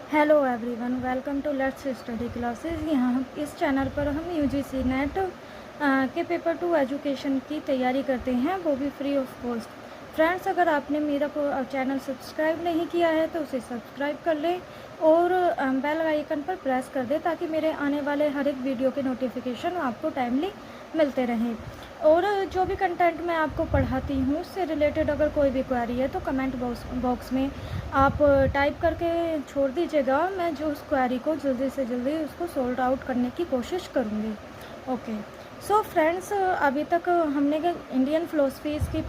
Hello everyone, welcome to let's study classes. यहाँ इस channel पर हम यूजीसी नेट के पेपर 2 एजुकेशन की तैयारी करते हैं, वो भी फ्री ऑफ कॉस्ट। फ्रेंड्स, अगर आपने मेरा चैनल सब्सक्राइब नहीं किया है तो उसे सब्सक्राइब कर लें और बेल आइकन पर प्रेस कर दें ताकि मेरे आने वाले हर एक वीडियो के नोटिफिकेशन आपको टाइमली मिलते रहें। और जो भी कंटेंट मैं आपको पढ़ाती हूँ उससे रिलेटेड अगर कोई भी क्वेरी है तो कमेंट बॉक्स में आप टाइप करके छोड़ दीजिएगा। मैं जो उस क्वेरी को जल्दी से जल्दी उसको सॉल्व आउट करने की कोशिश करूँगी। ओके, सो फ्रेंड्स, अभी तक हमने इंडियन फ़िलोसफीज़ की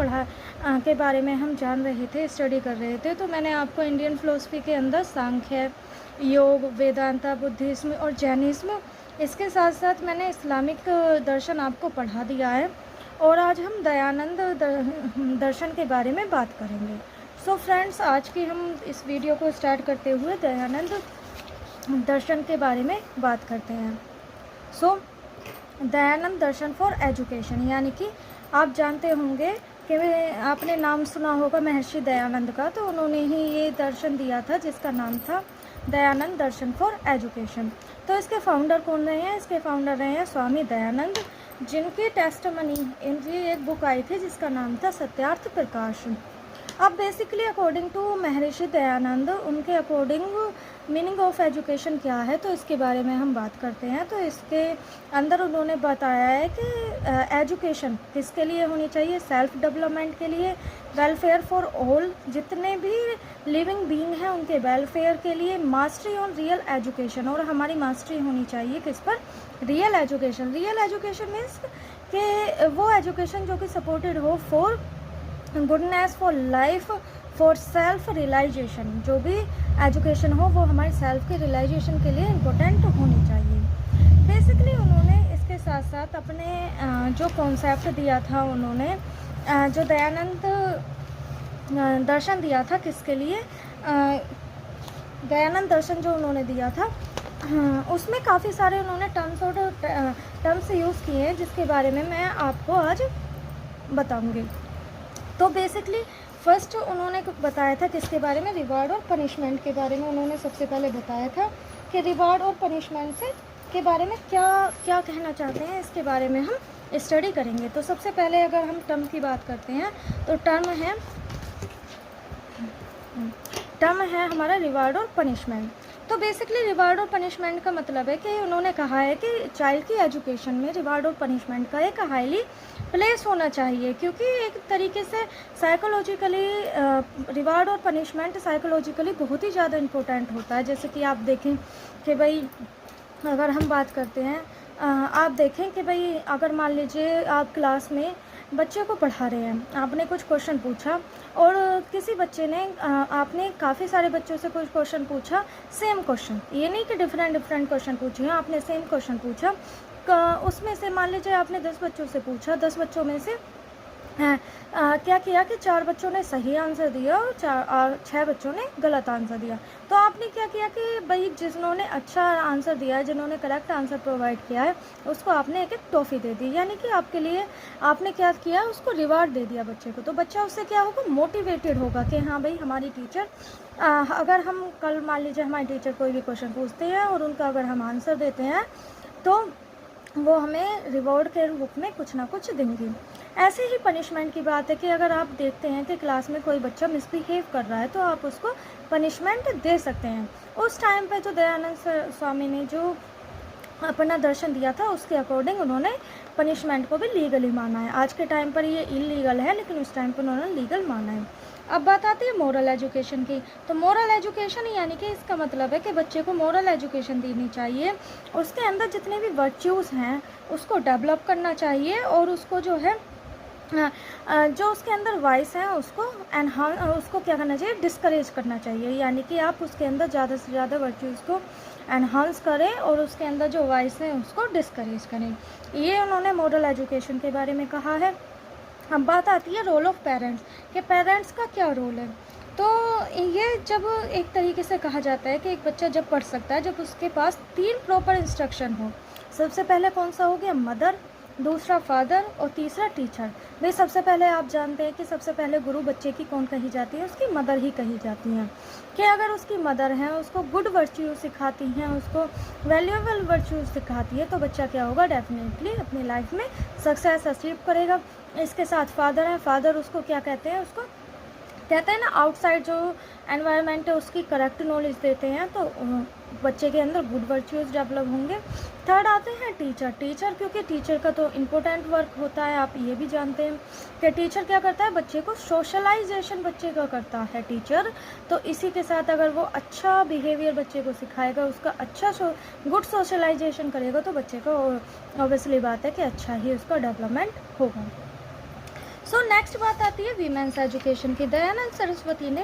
के बारे में हम जान रहे थे, स्टडी कर रहे थे। तो मैंने आपको इंडियन फ़िलोसफी के अंदर सांख्य, योग, वेदांता, बुद्धिज़्म और जैनिज़्म, इसके साथ साथ मैंने इस्लामिक दर्शन आपको पढ़ा दिया है। और आज हम दयानंद दर्शन के बारे में बात करेंगे। सो फ्रेंड्स, आज की हम इस वीडियो को स्टार्ट करते हुए दयानंद दर्शन के बारे में बात करते हैं। सो दयानंद दर्शन फॉर एजुकेशन, यानी कि आप जानते होंगे कि आपने नाम सुना होगा महर्षि दयानंद का, तो उन्होंने ही ये दर्शन दिया था जिसका नाम था दयानंद दर्शन फॉर एजुकेशन। तो इसके फाउंडर कौन रहे हैं? इसके फाउंडर रहे हैं स्वामी दयानंद, जिनकी टेस्टमनी इनकी एक बुक आई थी जिसका नाम था सत्यार्थ प्रकाश। अब basically according to Maharshi Dayanand, उनके अकॉर्डिंग मीनिंग ऑफ एजुकेशन क्या है, तो इसके बारे में हम बात करते हैं। तो इसके अंदर उन्होंने बताया है कि एजुकेशन किसके लिए होनी चाहिए? सेल्फ डेवलपमेंट के लिए, वेलफेयर फॉर ऑल, जितने भी लिविंग बीइंग हैं उनके वेलफेयर के लिए, मास्टरी ऑन रियल एजुकेशन, और हमारी मास्टरी होनी चाहिए किस पर? Real education. Real education means कि वो एजुकेशन जो कि सपोर्टेड हो for goodness, for life, for self realisation. जो भी एजुकेशन हो वो हमारी सेल्फ के रियलाइजेशन के लिए इम्पोर्टेंट होनी चाहिए। बेसिकली उन्होंने इसके साथ साथ अपने जो कॉन्सेप्ट दिया था, उन्होंने जो दयानंद दर्शन दिया था किसके लिए, दयानंद दर्शन जो उन्होंने दिया था उसमें काफ़ी सारे उन्होंने टर्म्स यूज़ किए हैं जिसके बारे में मैं आपको आज बताऊंगी। तो बेसिकली फर्स्ट उन्होंने बताया था किसके बारे में? रिवार्ड और पनिशमेंट के बारे में उन्होंने सबसे पहले बताया था कि रिवार्ड और पनिशमेंट से के बारे में क्या क्या कहना चाहते हैं, इसके बारे में हम स्टडी करेंगे। तो सबसे पहले अगर हम टर्म की बात करते हैं तो टर्म है हमारा रिवार्ड और पनिशमेंट। तो बेसिकली रिवार्ड और पनिशमेंट का मतलब है कि उन्होंने कहा है कि चाइल्ड की एजुकेशन में रिवार्ड और पनिशमेंट का एक हाईली प्लेस होना चाहिए, क्योंकि एक तरीके से साइकोलॉजिकली रिवार्ड और पनिशमेंट साइकोलॉजिकली बहुत ही ज़्यादा इम्पोर्टेंट होता है। जैसे कि आप देखें कि भाई, अगर हम बात करते हैं, आप देखें कि भाई अगर मान लीजिए आप क्लास में बच्चे को पढ़ा रहे हैं, आपने कुछ क्वेश्चन पूछा और किसी बच्चे ने आपने काफ़ी सारे बच्चों से कुछ क्वेश्चन पूछा, सेम क्वेश्चन, ये नहीं कि डिफरेंट क्वेश्चन पूछे हैं, आपने सेम क्वेश्चन पूछा। उसमें से मान लीजिए आपने 10 बच्चों से पूछा, 10 बच्चों में से क्या किया कि 4 बच्चों ने सही आंसर दिया और 6 बच्चों ने गलत आंसर दिया। तो आपने क्या किया कि भाई जिन्होंने अच्छा आंसर दिया है, जिन्होंने करेक्ट आंसर प्रोवाइड किया है, उसको आपने एक टॉफ़ी दे दी, यानी कि आपके लिए आपने क्या किया, उसको रिवार्ड दे दिया बच्चे को। तो बच्चा उससे क्या होगा? मोटिवेटेड होगा कि हाँ भाई हमारी टीचर, अगर हम कल मान लीजिए हमारे टीचर कोई भी क्वेश्चन पूछते हैं और उनका अगर हम आंसर देते हैं तो वो हमें रिवॉर्ड के रूप में कुछ ना कुछ देंगी। ऐसे ही पनिशमेंट की बात है कि अगर आप देखते हैं कि क्लास में कोई बच्चा मिसबिहेव कर रहा है तो आप उसको पनिशमेंट दे सकते हैं। उस टाइम पे जो दयानंद स्वामी ने जो अपना दर्शन दिया था उसके अकॉर्डिंग उन्होंने पनिशमेंट को भी लीगली माना है। आज के टाइम पर ये इलीगल है, लेकिन उस टाइम पर उन्होंने लीगल माना है। अब बात आती है मोरल एजुकेशन की। तो मोरल एजुकेशन यानी कि इसका मतलब है कि बच्चे को मोरल एजुकेशन देनी चाहिए, उसके अंदर जितने भी वर्च्यूज़ हैं उसको डेवलप करना चाहिए, और उसको जो है जो उसके अंदर वाइस हैं उसको क्या करना चाहिए? डिस्करेज करना चाहिए। यानी कि आप उसके अंदर ज़्यादा से ज़्यादा वर्च्यूज़ को एनहांस करें और उसके अंदर जो वाइस हैं उसको डिस्करेज करें। ये उन्होंने मॉडल एजुकेशन के बारे में कहा है। अब बात आती है रोल ऑफ पेरेंट्स, कि पेरेंट्स का क्या रोल है। तो ये जब एक तरीके से कहा जाता है कि एक बच्चा जब पढ़ सकता है जब उसके पास 3 प्रॉपर इंस्ट्रक्शन हो। सबसे पहले कौन सा हो गया? मदर, दूसरा फादर और तीसरा टीचर। भाई सबसे पहले आप जानते हैं कि सबसे पहले गुरु बच्चे की कौन कही जाती है, उसकी मदर ही कही जाती हैं। कि अगर उसकी मदर हैं, उसको गुड वर्च्यू सिखाती हैं, उसको वैल्यूएबल वर्च्यू सिखाती है, तो बच्चा क्या होगा, डेफिनेटली अपनी लाइफ में सक्सेस अचीव करेगा। इसके साथ फादर है, फादर उसको क्या कहते हैं, उसको कहते हैं ना आउटसाइड जो एनवायरनमेंट है उसकी करेक्ट नॉलेज देते हैं, तो बच्चे के अंदर गुड वर्च्यूज़ डेवलप होंगे। थर्ड आते हैं टीचर। टीचर क्योंकि टीचर का तो इम्पोर्टेंट वर्क होता है, आप ये भी जानते हैं कि टीचर क्या करता है, बच्चे को सोशलाइजेशन बच्चे का करता है टीचर। तो इसी के साथ अगर वो अच्छा बिहेवियर बच्चे को सिखाएगा, उसका अच्छा गुड सोशलाइजेशन करेगा, तो बच्चे को ऑब्वियसली बात है कि अच्छा ही उसका डेवलपमेंट होगा। सो नेक्स्ट बात आती है वीमेंस एजुकेशन की। दयानंद सरस्वती ने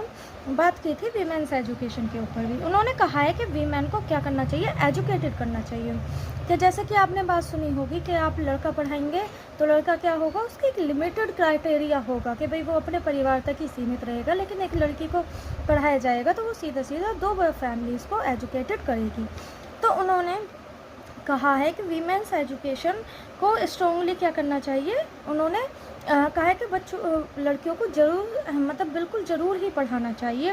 बात की थी वीमेंस एजुकेशन के ऊपर भी। उन्होंने कहा है कि वीमेन को क्या करना चाहिए, एजुकेटेड करना चाहिए। कि जैसे कि आपने बात सुनी होगी कि आप लड़का पढ़ाएंगे तो लड़का क्या होगा, उसकी एक लिमिटेड क्राइटेरिया होगा कि भाई वो अपने परिवार तक ही सीमित रहेगा, लेकिन एक लड़की को पढ़ाया जाएगा तो वो सीधा सीधा 2 फैमिलीज़ को एजुकेटेड करेगी। तो उन्होंने कहा है कि वीमेंस एजुकेशन को स्ट्रॉन्गली क्या करना चाहिए, उन्होंने कहा है कि लड़कियों को ज़रूर मतलब बिल्कुल ज़रूर ही पढ़ाना चाहिए।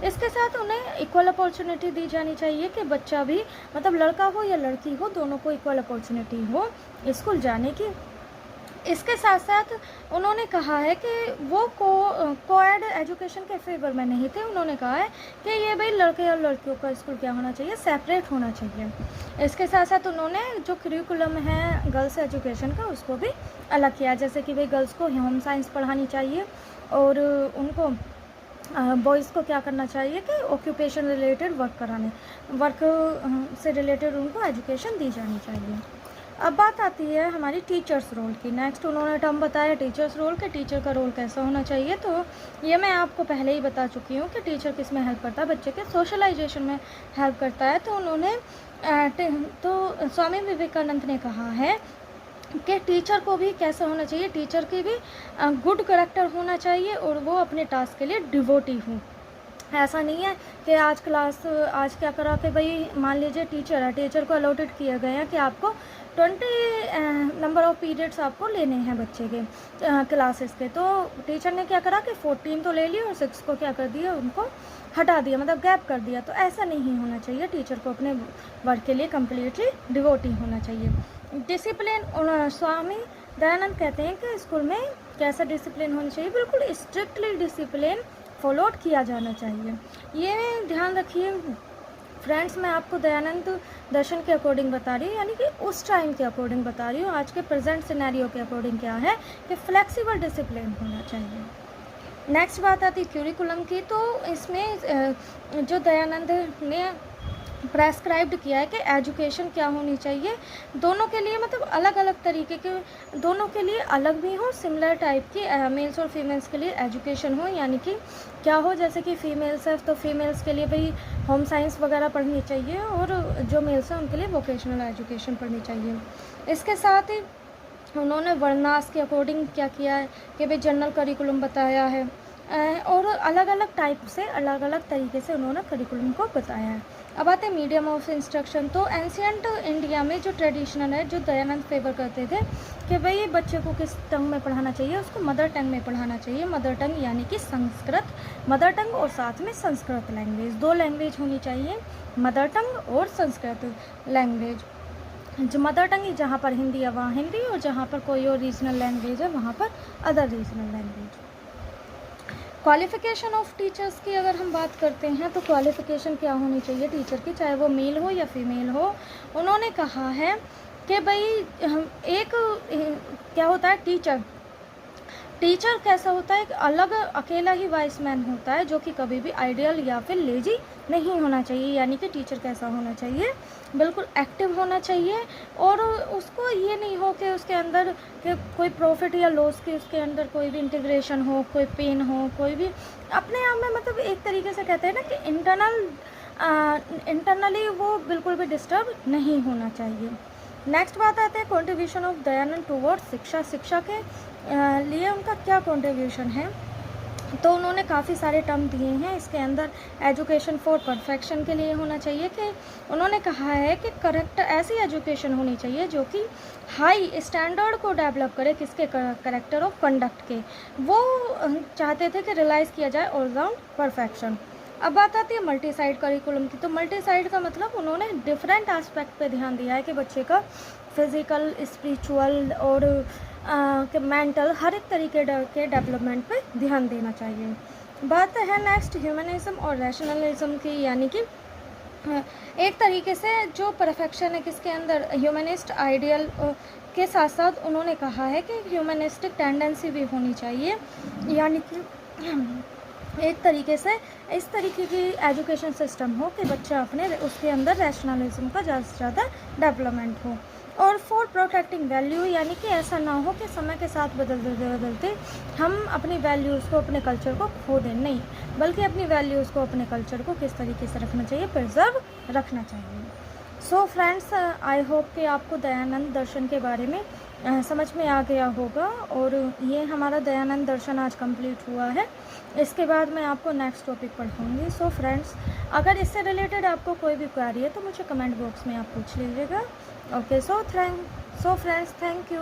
इसके साथ उन्हें इक्वल अपॉर्चुनिटी दी जानी चाहिए कि बच्चा भी मतलब लड़का हो या लड़की हो, दोनों को इक्वल अपॉर्चुनिटी हो स्कूल जाने की। इसके साथ साथ उन्होंने कहा है कि वो कोएड एजुकेशन के फेवर में नहीं थे। उन्होंने कहा है कि ये भाई लड़के और लड़कियों का स्कूल क्या होना चाहिए, सेपरेट होना चाहिए। इसके साथ साथ उन्होंने जो करिकुलम है गर्ल्स एजुकेशन का उसको भी अलग किया, जैसे कि भाई गर्ल्स को होम साइंस पढ़ानी चाहिए और उनको बॉयज़ को क्या करना चाहिए कि ऑक्यूपेशन रिलेटेड वर्क से रिलेटेड उनको एजुकेशन दी जानी चाहिए। अब बात आती है हमारी टीचर्स रोल की। नेक्स्ट उन्होंने टर्म बताया टीचर्स रोल के, टीचर का रोल कैसा होना चाहिए। तो ये मैं आपको पहले ही बता चुकी हूँ कि टीचर किस में हेल्प करता है, बच्चे के सोशलाइजेशन में हेल्प करता है। तो उन्होंने तो स्वामी विवेकानंद ने कहा है कि टीचर को भी कैसा होना चाहिए, टीचर की भी गुड करैक्टर होना चाहिए और वो अपने टास्क के लिए डिवोटी हो। ऐसा नहीं है कि आज क्या करा कि भाई मान लीजिए टीचर है, टीचर को अलॉटेड किया गया है कि आपको 20 नंबर ऑफ़ पीरियड्स आपको लेने हैं बच्चे के क्लासेस के, तो टीचर ने क्या करा कि 14 तो ले लिए और 6 को क्या कर दिया, उनको हटा दिया, मतलब गैप कर दिया। तो ऐसा नहीं होना चाहिए, टीचर को अपने वर्क के लिए कम्प्लीटली डिवोटी होना चाहिए। डिसिप्लिन, स्वामी दयानंद कहते हैं कि स्कूल में कैसा डिसिप्लिन होना चाहिए, बिल्कुल स्ट्रिक्टली डिसिप्लिन फॉलोड किया जाना चाहिए। ये ध्यान रखिए फ्रेंड्स, मैं आपको दयानंद दर्शन के अकॉर्डिंग बता रही हूँ, यानी कि उस टाइम के अकॉर्डिंग बता रही हूँ। आज के प्रेजेंट सिनेरियो के अकॉर्डिंग क्या है कि फ्लेक्सिबल डिसिप्लिन होना चाहिए। नेक्स्ट बात आती है क्यूरिकुलम की। तो इसमें जो दयानंद ने प्रेस्क्राइब्ड किया है कि एजुकेशन क्या होनी चाहिए, दोनों के लिए मतलब अलग अलग तरीके के, दोनों के लिए अलग भी हो, सिमिलर टाइप की मेल्स और फीमेल्स के लिए एजुकेशन हो। यानी कि क्या हो, जैसे कि फ़ीमेल्स है तो फीमेल्स के लिए भाई होम साइंस वगैरह पढ़नी चाहिए और जो मेल्स हैं उनके लिए वोकेशनल एजुकेशन पढ़नी चाहिए। इसके साथ ही उन्होंने वर्णास के अकॉर्डिंग क्या किया है कि भाई जनरल करिकुलम बताया है और अलग अलग टाइप से अलग अलग तरीके से उन्होंने करिकुलम को बताया है। अब आते हैं मीडियम ऑफ इंस्ट्रक्शन। तो एंशियंट इंडिया में जो ट्रेडिशनल है, जो दयानंद फेवर करते थे कि भाई बच्चे को किस टंग में पढ़ाना चाहिए, उसको मदर टंग में पढ़ाना चाहिए। मदर टंग यानी कि संस्कृत, मदर टंग और साथ में संस्कृत लैंग्वेज, 2 लैंग्वेज होनी चाहिए, मदर टंग और संस्कृत लैंग्वेज। जो मदर टंग जहाँ पर हिंदी है वहाँ हिंदी, और जहाँ पर कोई और रीजनल लैंग्वेज है वहाँ पर other regional language. Qualification of teachers की अगर हम बात करते हैं तो क्वालिफ़िकेशन क्या होनी चाहिए टीचर की, चाहे वो मेल हो या फीमेल हो। उन्होंने कहा है कि भाई एक क्या होता है टीचर कैसा होता है, एक अलग अकेला ही वाइस मैन होता है जो कि कभी भी आइडियल या फिर लेजी नहीं होना चाहिए। यानी कि टीचर कैसा होना चाहिए, बिल्कुल एक्टिव होना चाहिए और उसको ये नहीं हो कि उसके अंदर कि कोई प्रॉफिट या लॉस की उसके अंदर कोई भी इंटीग्रेशन हो, कोई पेन हो, कोई भी अपने आप में मतलब एक तरीके से कहते हैं ना कि इंटरनली वो बिल्कुल भी डिस्टर्ब नहीं होना चाहिए। नेक्स्ट बात आते हैं कंट्रीब्यूशन ऑफ दयानंद टुवर्ड्स शिक्षा के लिए उनका क्या कंट्रीब्यूशन है। तो उन्होंने काफ़ी सारे टर्म दिए हैं इसके अंदर। एजुकेशन फॉर परफेक्शन के लिए होना चाहिए कि उन्होंने कहा है कि करेक्ट ऐसी एजुकेशन होनी चाहिए जो कि हाई स्टैंडर्ड को डेवलप करे, किसके, करेक्टर ऑफ कंडक्ट के। वो चाहते थे कि रियलाइज़ किया जाए ऑलराउंड परफेक्शन। अब बात आती है मल्टी साइड करिकुलम की। तो मल्टी साइड का मतलब उन्होंने डिफरेंट एस्पेक्ट पे ध्यान दिया है कि बच्चे का फिज़िकल, स्पिरिचुअल और कि मेंटल हर एक तरीके के डेवलपमेंट पे ध्यान देना चाहिए। बात है नेक्स्ट ह्यूमनिज्म और रैशनलिज्म की, यानी कि एक तरीके से जो परफेक्शन है किसके अंदर, ह्यूमनिस्ट आइडियल के साथ साथ उन्होंने कहा है कि ह्यूमनिस्टिक टेंडेंसी भी होनी चाहिए, यानी कि एक तरीके से इस तरीके की एजुकेशन सिस्टम हो कि बच्चा अपने उसके अंदर रैशनलिज्म का ज़्यादा से ज़्यादा डेवलपमेंट हो। और फॉर प्रोटेक्टिंग वैल्यू, यानी कि ऐसा ना हो कि समय के साथ बदलते हम अपनी वैल्यूज़ को, अपने कल्चर को खो दें, नहीं, बल्कि अपनी वैल्यूज़ को, अपने कल्चर को किस तरीके से रखना चाहिए, प्रिजर्व रखना चाहिए। सो फ्रेंड्स, आई होप कि आपको दयानंद दर्शन के बारे में समझ में आ गया होगा। और ये हमारा दयानंद दर्शन आज कंप्लीट हुआ है। इसके बाद मैं आपको नेक्स्ट टॉपिक पढ़ाऊँगी। सो फ्रेंड्स, अगर इससे रिलेटेड आपको कोई भी क्वेरी है तो मुझे कमेंट बॉक्स में आप पूछ लीजिएगा। Okay, so friends, thank you.